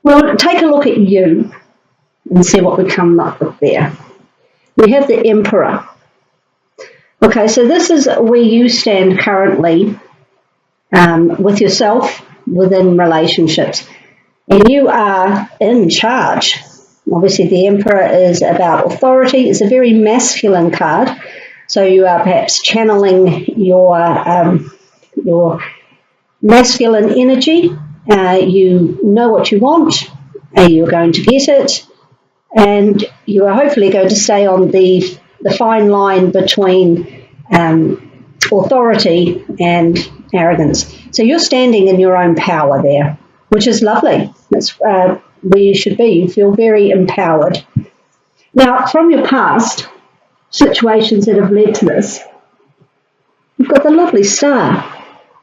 Well, take a look at you and see what we come up with there. We have the Emperor. Okay, so this is where you stand currently with yourself within relationships. And you are in charge. Obviously, the Emperor is about authority. It's a very masculine card. So you are perhaps channeling your masculine energy. You know what you want. You're going to get it. And you are hopefully going to stay on the fine line between authority and arrogance. So you're standing in your own power there, which is lovely. That's where you should be. You feel very empowered. Now, from your past, situations that have led to this, you've got the lovely Star.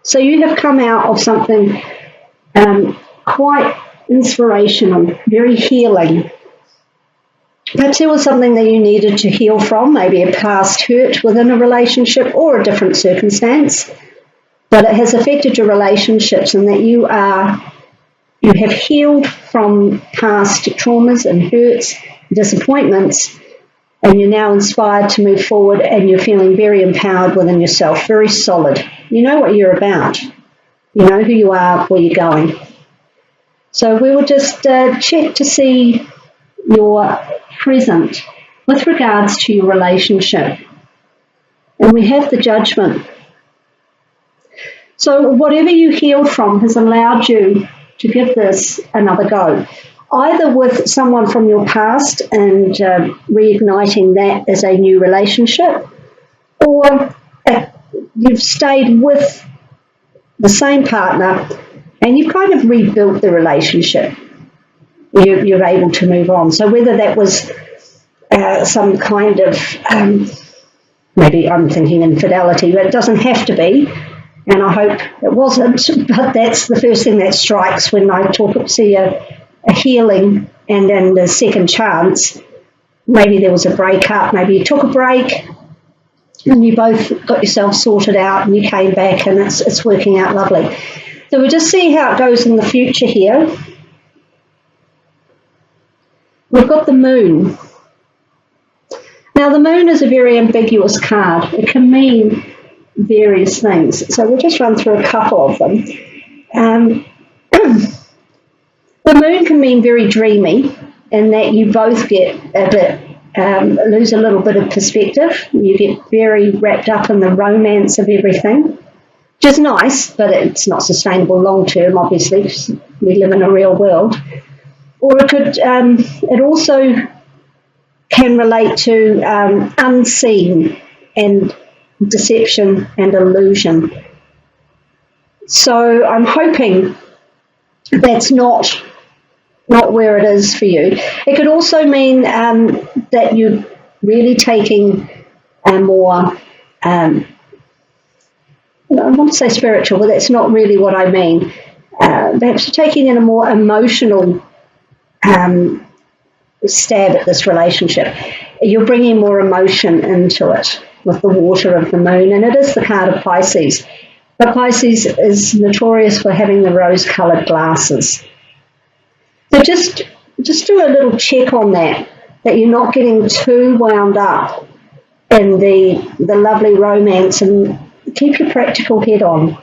So you have come out of something quite inspirational, very healing. Perhaps there was something that you needed to heal from, maybe a past hurt within a relationship or a different circumstance, but it has affected your relationships, and that you have healed from past traumas and hurts, disappointments, and you're now inspired to move forward, and you're feeling very empowered within yourself, very solid. You know what you're about. You know who you are, where you're going. So we will just check to see your present with regards to your relationship. And we have the Judgment. So whatever you healed from has allowed you to give this another go, either with someone from your past and reigniting that as a new relationship, or you've stayed with the same partner and you've kind of rebuilt the relationship. You're able to move on. So whether that was some kind of, maybe I'm thinking infidelity, but it doesn't have to be, and I hope it wasn't, but that's the first thing that strikes when I see a healing and then the second chance. Maybe there was a breakup, maybe you took a break and you both got yourself sorted out and you came back and it's working out lovely. So we'll just see how it goes in the future here. We've got the Moon. Now, the Moon is a very ambiguous card. It can mean various things. So we'll just run through a couple of them. The Moon can mean very dreamy, in that you both get a bit, lose a little bit of perspective. You get very wrapped up in the romance of everything, which is nice, but it's not sustainable long term, obviously, because we live in a real world. Or it could, it also can relate to unseen and deception and illusion. So I'm hoping that's not where it is for you. It could also mean that you're really taking a more, I want to say spiritual, but that's not really what I mean. Perhaps you're taking in a more emotional stab at this relationship. You're bringing more emotion into it with the water of the Moon, and it is the card of Pisces. But Pisces is notorious for having the rose-coloured glasses. So just do a little check on that you're not getting too wound up in the lovely romance, and keep your practical head on.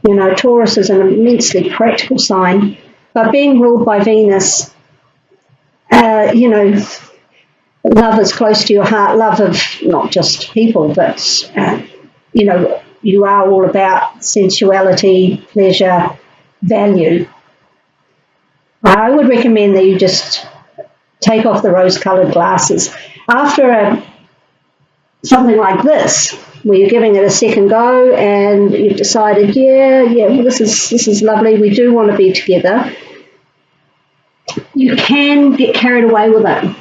You know, Taurus is an immensely practical sign, but being ruled by Venus, love is close to your heart, love of not just people, but, you are all about sensuality, pleasure, value. I would recommend that you just take off the rose-coloured glasses. After something like this, where you're giving it a second go and you've decided, well, this is lovely, we do want to be together, you can get carried away with it.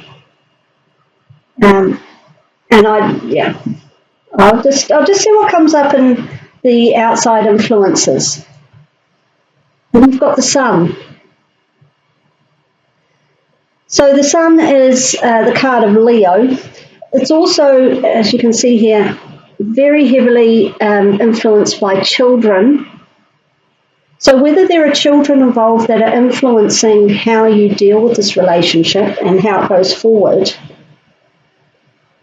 I'll just see what comes up in the outside influences. And we've got the Sun. So the Sun is the card of Leo. It's also, as you can see here, very heavily influenced by children So whether there are children involved that are influencing how you deal with this relationship and how it goes forward,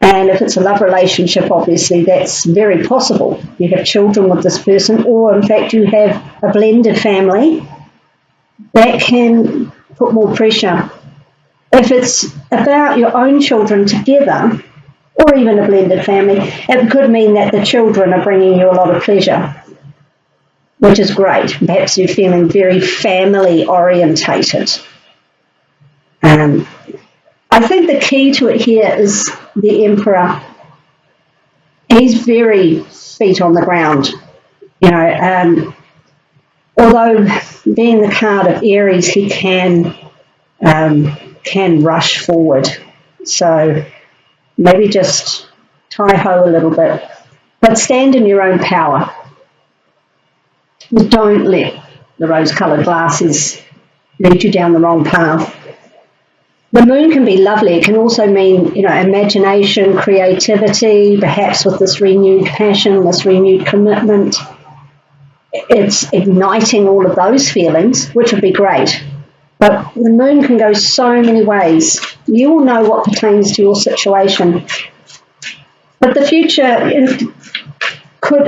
and if it's a love relationship, obviously that's very possible. You have children with this person, or in fact you have a blended family, that can put more pressure. If it's about your own children together, or even a blended family, it could mean that the children are bringing you a lot of pleasure, which is great. Perhaps you're feeling very family orientated. I think the key to it here is the Emperor. He's very feet on the ground. You know, although being the card of Aries, he can rush forward. So maybe just tie-ho a little bit, but stand in your own power. Don't let the rose-coloured glasses lead you down the wrong path. The moon can be lovely. It can also mean, you know, imagination, creativity, perhaps with this renewed passion, this renewed commitment. It's igniting all of those feelings, which would be great. But the moon can go so many ways. You will know what pertains to your situation. But the future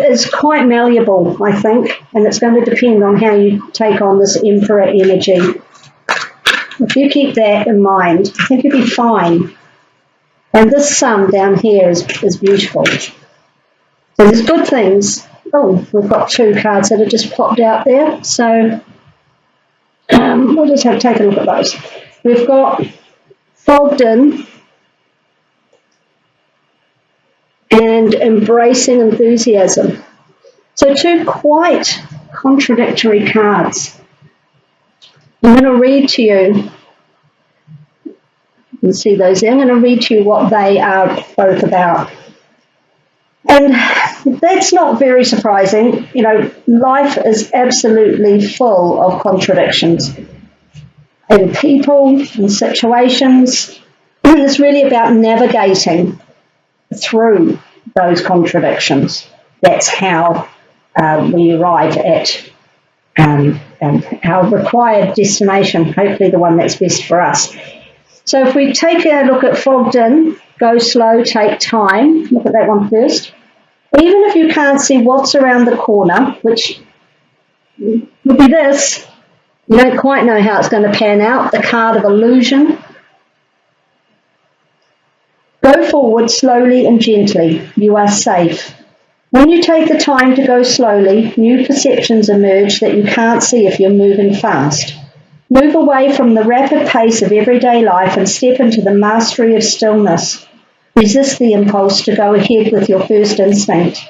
is quite malleable, I think, and it's going to depend on how you take on this Emperor energy. If you keep that in mind, I think you'll be fine. And this sun down here is beautiful. So there's good things. Oh, we've got 2 cards that have just popped out there. So we'll just have to take a look at those. We've got fogged in and embracing enthusiasm. So 2 quite contradictory cards. I'm going to read to you, you can see those there. I'm going to read to you what they are both about. And that's not very surprising. You know, life is absolutely full of contradictions in people, in situations. And it's really about navigating through those contradictions. That's how we arrive at our required destination, hopefully the one that's best for us. So if we take a look at fogged in, go slow, take time, look at that one first. Even if you can't see what's around the corner, which would be this, you don't quite know how it's going to pan out, the card of illusion. Go forward slowly and gently. You are safe. When you take the time to go slowly, new perceptions emerge that you can't see if you're moving fast. Move away from the rapid pace of everyday life and step into the mastery of stillness. Resist the impulse to go ahead with your first instinct.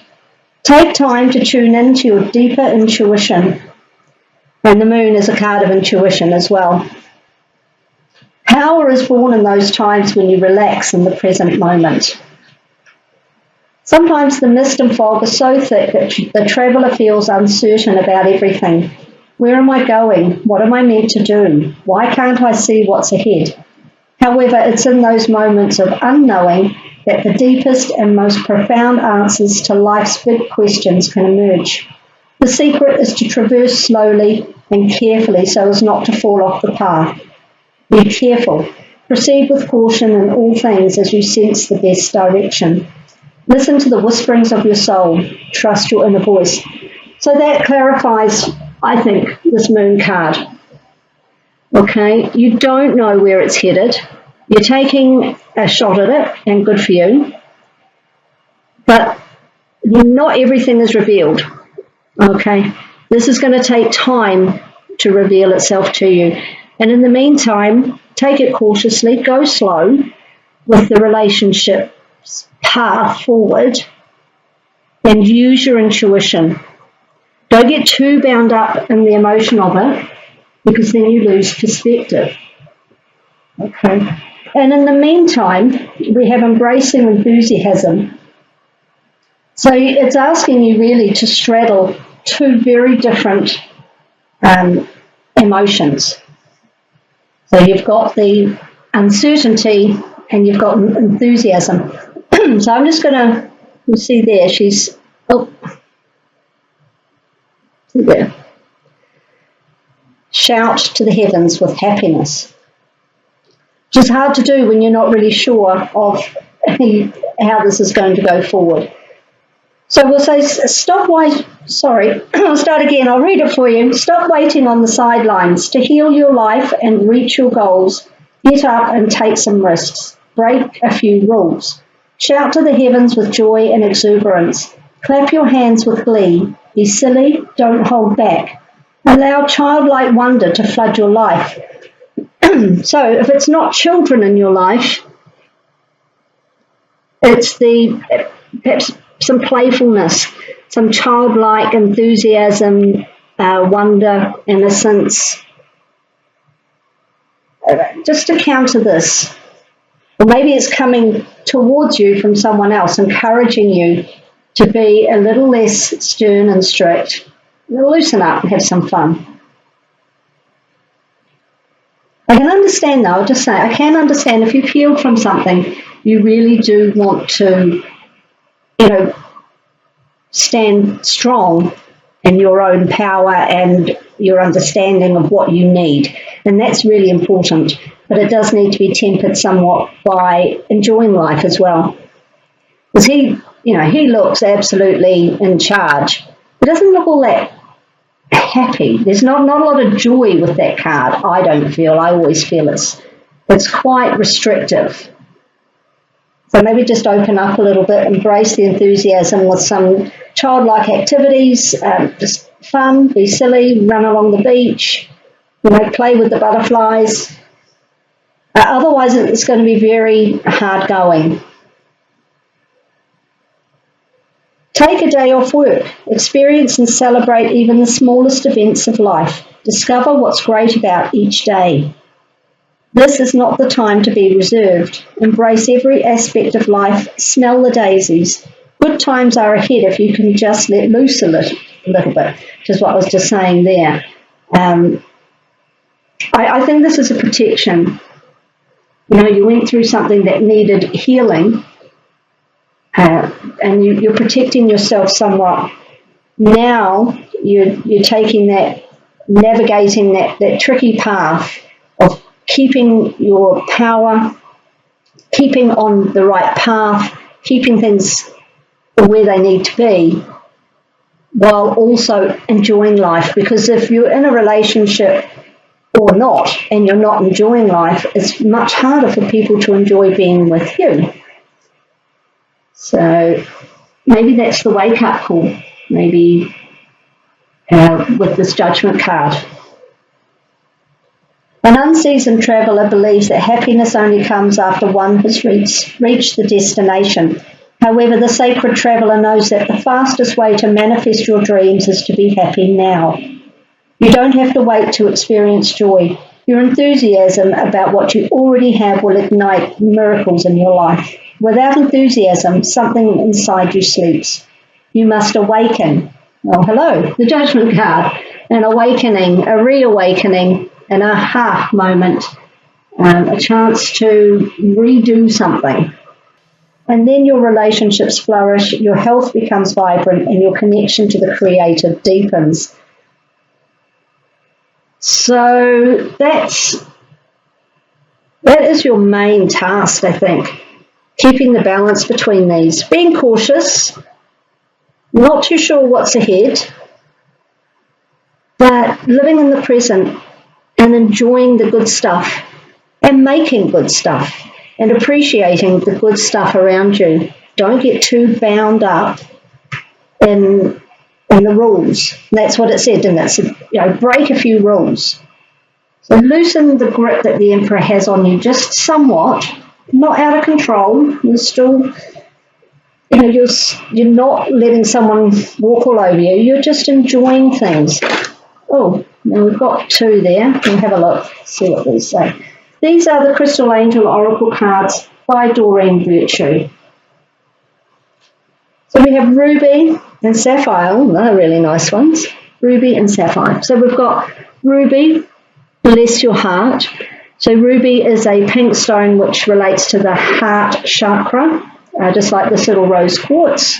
Take time to tune into your deeper intuition. And the moon is a card of intuition as well. Power is born in those times when you relax in the present moment. Sometimes the mist and fog are so thick that the traveller feels uncertain about everything. Where am I going? What am I meant to do? Why can't I see what's ahead? However, it's in those moments of unknowing that the deepest and most profound answers to life's big questions can emerge. The secret is to traverse slowly and carefully so as not to fall off the path. Be careful. Proceed with caution in all things as you sense the best direction. Listen to the whisperings of your soul. Trust your inner voice. So that clarifies, I think, this moon card. Okay, you don't know where it's headed. You're taking a shot at it, and good for you. But not everything is revealed. Okay, this is going to take time to reveal itself to you. And in the meantime, take it cautiously, go slow with the relationship's path forward, and use your intuition. Don't get too bound up in the emotion of it, because then you lose perspective. Okay. And in the meantime, we have embracing enthusiasm. So it's asking you really to straddle 2 very different emotions. So you've got the uncertainty and you've got enthusiasm. So I'm just going to, you see there, she's, oh, see there. shout to the heavens with happiness, which is hard to do when you're not really sure of how this is going to go forward. So we'll say, I'll start again, I'll read it for you. Stop waiting on the sidelines. To heal your life and reach your goals, get up and take some risks. Break a few rules. Shout to the heavens with joy and exuberance. Clap your hands with glee. Be silly, don't hold back. Allow childlike wonder to flood your life. So if it's not children in your life, it's perhaps some playfulness, some childlike enthusiasm, wonder, innocence. Just to counter this, or maybe it's coming towards you from someone else, encouraging you to be a little less stern and strict, loosen up and have some fun. I can understand though, I'll just say, I can understand if you've healed from something, you really do want to, stand strong in your own power and your understanding of what you need. And that's really important. But it does need to be tempered somewhat by enjoying life as well. Because he looks absolutely in charge. He doesn't look all that happy. There's not a lot of joy with that card, I don't feel. I always feel it's quite restrictive. So maybe just open up a little bit, embrace the enthusiasm with some childlike activities, just fun, be silly, run along the beach, play with the butterflies. Otherwise, it's going to be very hard going. Take a day off work. Experience and celebrate even the smallest events of life. Discover what's great about each day. This is not the time to be reserved. Embrace every aspect of life. Smell the daisies. Good times are ahead if you can just let loose a little bit, which is what I was just saying there. I think this is a protection. You went through something that needed healing, and you're protecting yourself somewhat. Now you're taking that, navigating that tricky path of keeping your power, keeping on the right path, keeping things where they need to be, while also enjoying life. Because if you're in a relationship or not, and you're not enjoying life, it's much harder for people to enjoy being with you. So maybe that's the wake-up call, maybe with this judgment card. An unseasoned traveller believes that happiness only comes after one has reached the destination. However, the sacred traveller knows that the fastest way to manifest your dreams is to be happy now. You don't have to wait to experience joy. Your enthusiasm about what you already have will ignite miracles in your life. Without enthusiasm, something inside you sleeps. You must awaken. Oh, hello, the judgment card. An awakening, a reawakening, an aha moment, a chance to redo something. And then your relationships flourish, your health becomes vibrant, and your connection to the Creator deepens. So that is your main task, I think. Keeping the balance between these. Being cautious, not too sure what's ahead, but living in the present and enjoying the good stuff and making good stuff and appreciating the good stuff around you. Don't get too bound up in the rules. That's what it said, and that's, break a few rules. So loosen the grip that the Emperor has on you just somewhat, not out of control. You're still, you're not letting someone walk all over you. You're just enjoying things. Oh, now we've got two there. We'll have a look, see what these say. These are the Crystal Angel Oracle cards by Doreen Virtue. So we have Ruby and Sapphire. Oh, they're really nice ones. Ruby and Sapphire. So we've got Ruby, bless your heart. So ruby is a pink stone which relates to the heart chakra, just like this little rose quartz.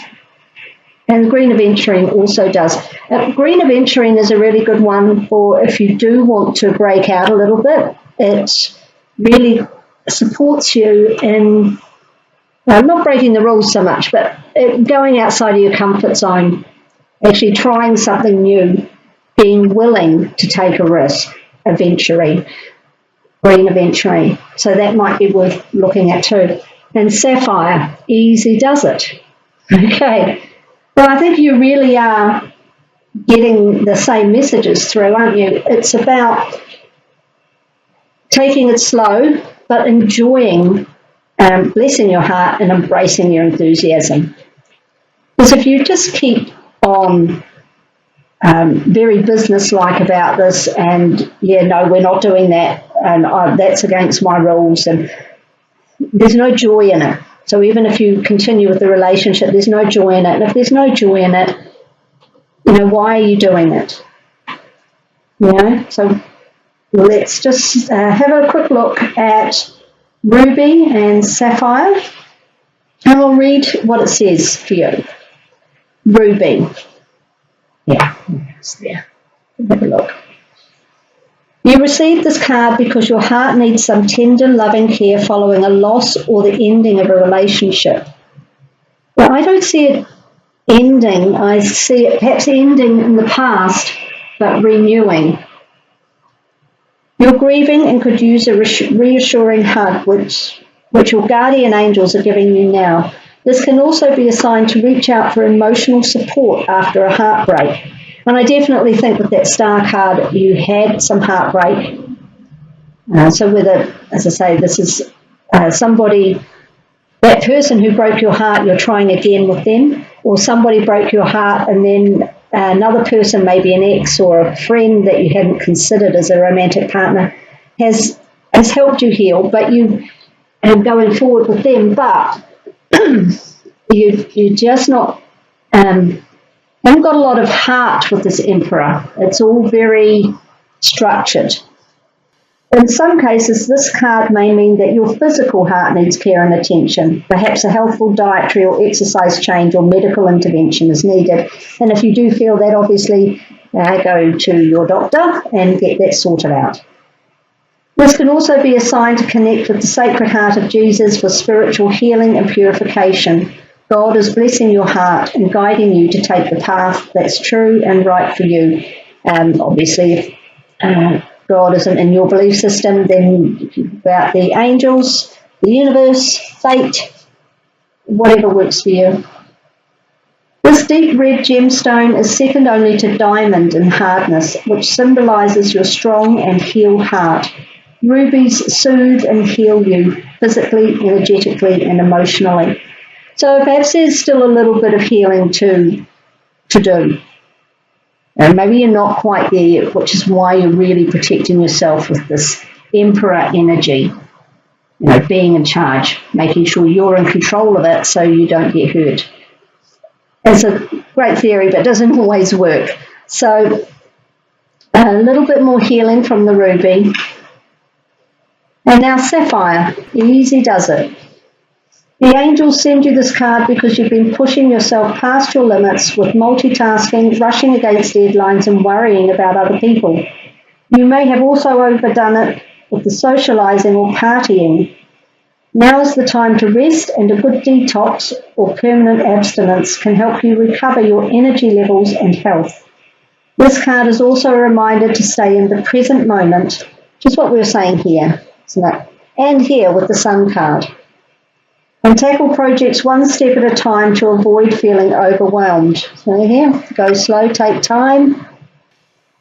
And green aventurine also does. Green aventurine is a really good one for if you do want to break out a little bit. It really supports you in not breaking the rules so much, but going outside of your comfort zone, actually trying something new, being willing to take a risk, green aventurine. So that might be worth looking at too. And sapphire, easy does it. Okay. Well, I think you really are getting the same messages through, aren't you? It's about taking it slow, but enjoying, blessing your heart and embracing your enthusiasm. Because if you just keep on very business-like about this and, no, we're not doing that, and that's against my rules, and there's no joy in it. So even if you continue with the relationship, there's no joy in it. And if there's no joy in it, why are you doing it? So let's just have a quick look at ruby and sapphire. And we'll read what it says for you. Ruby. Yeah, it's there. Have a look. You received this card because your heart needs some tender, loving care following a loss or the ending of a relationship. Well, I don't see it ending. I see it perhaps ending in the past, but renewing. You're grieving and could use a reassuring hug, which your guardian angels are giving you now. This can also be a sign to reach out for emotional support after a heartbreak. And I definitely think with that star card, you had some heartbreak. So whether, as I say, this is somebody, that person who broke your heart, you're trying again with them, or somebody broke your heart and then another person, maybe an ex or a friend that you hadn't considered as a romantic partner, has helped you heal, but you are going forward with them, but you're just not... haven't got a lot of heart with this Emperor. It's all very structured. In some cases, this card may mean that your physical heart needs care and attention. Perhaps a healthful dietary or exercise change or medical intervention is needed. And if you do feel that, obviously, go to your doctor and get that sorted out. This can also be a sign to connect with the Sacred Heart of Jesus for spiritual healing and purification. God is blessing your heart and guiding you to take the path that's true and right for you. Obviously, if God isn't in your belief system, then about the angels, the universe, fate, whatever works for you. This deep red gemstone is second only to diamond in hardness, which symbolises your strong and healed heart. Rubies soothe and heal you physically, energetically, and emotionally. So perhaps there's still a little bit of healing to do. And maybe you're not quite there yet, which is why you're really protecting yourself with this Emperor energy. Being in charge, making sure you're in control of it so you don't get hurt. It's a great theory, but it doesn't always work. So a little bit more healing from the ruby. And now sapphire, easy does it. The angels send you this card because you've been pushing yourself past your limits with multitasking, rushing against deadlines and worrying about other people. You may have also overdone it with the socialising or partying. Now is the time to rest, and a good detox or permanent abstinence can help you recover your energy levels and health. This card is also a reminder to stay in the present moment, which is what we were saying here, isn't it? And here with the Sun card. And tackle projects one step at a time to avoid feeling overwhelmed. So here, go slow, take time.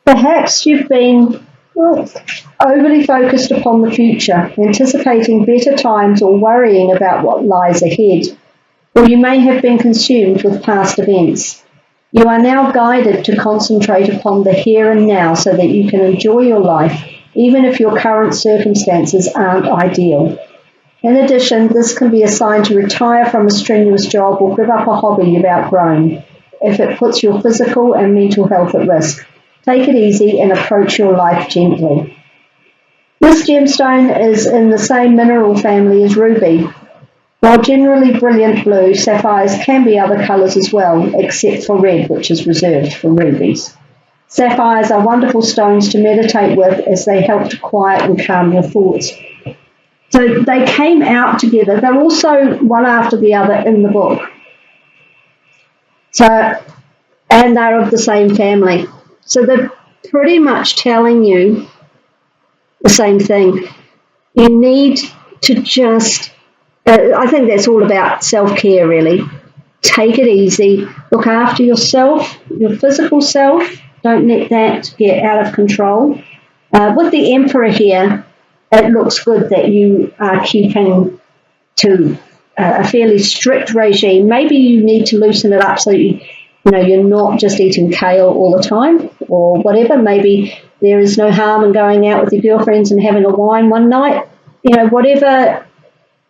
Perhaps you've been overly focused upon the future, anticipating better times or worrying about what lies ahead. Or you may have been consumed with past events. You are now guided to concentrate upon the here and now so that you can enjoy your life, even if your current circumstances aren't ideal. In addition, this can be a sign to retire from a strenuous job or give up a hobby you've outgrown if it puts your physical and mental health at risk. Take it easy and approach your life gently. This gemstone is in the same mineral family as ruby. While generally brilliant blue, sapphires can be other colours as well, except for red, which is reserved for rubies. Sapphires are wonderful stones to meditate with as they help to quiet and calm your thoughts. So they came out together. They're also one after the other in the book. So, and they're of the same family. So they're pretty much telling you the same thing. You need to just, I think that's all about self-care really. Take it easy. Look after yourself, your physical self. Don't let that get out of control. With the Emperor here, it looks good that you are keeping to a fairly strict regime. Maybe you need to loosen it up so you're not just eating kale all the time or whatever. Maybe there is no harm in going out with your girlfriends and having a wine one night. Whatever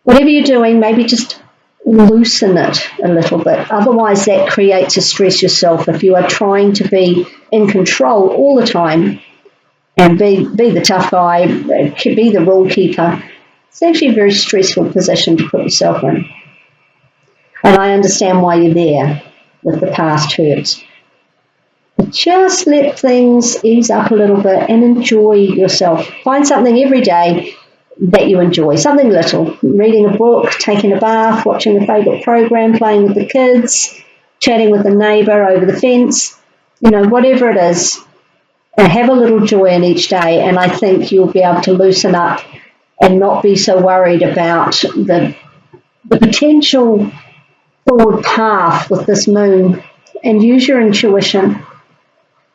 you're doing, maybe just loosen it a little bit. Otherwise, that creates a stress yourself. If you are trying to be in control all the time and be the tough guy, be the rule keeper, it's actually a very stressful position to put yourself in. And I understand why you're there with the past hurts. But just let things ease up a little bit and enjoy yourself. Find something every day that you enjoy, something little. Reading a book, taking a bath, watching a favourite program, playing with the kids, chatting with a neighbour over the fence, whatever it is. Have a little joy in each day, and I think you'll be able to loosen up and not be so worried about the potential forward path with this moon, and use your intuition.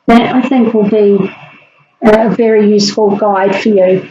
That, I think, will be a very useful guide for you.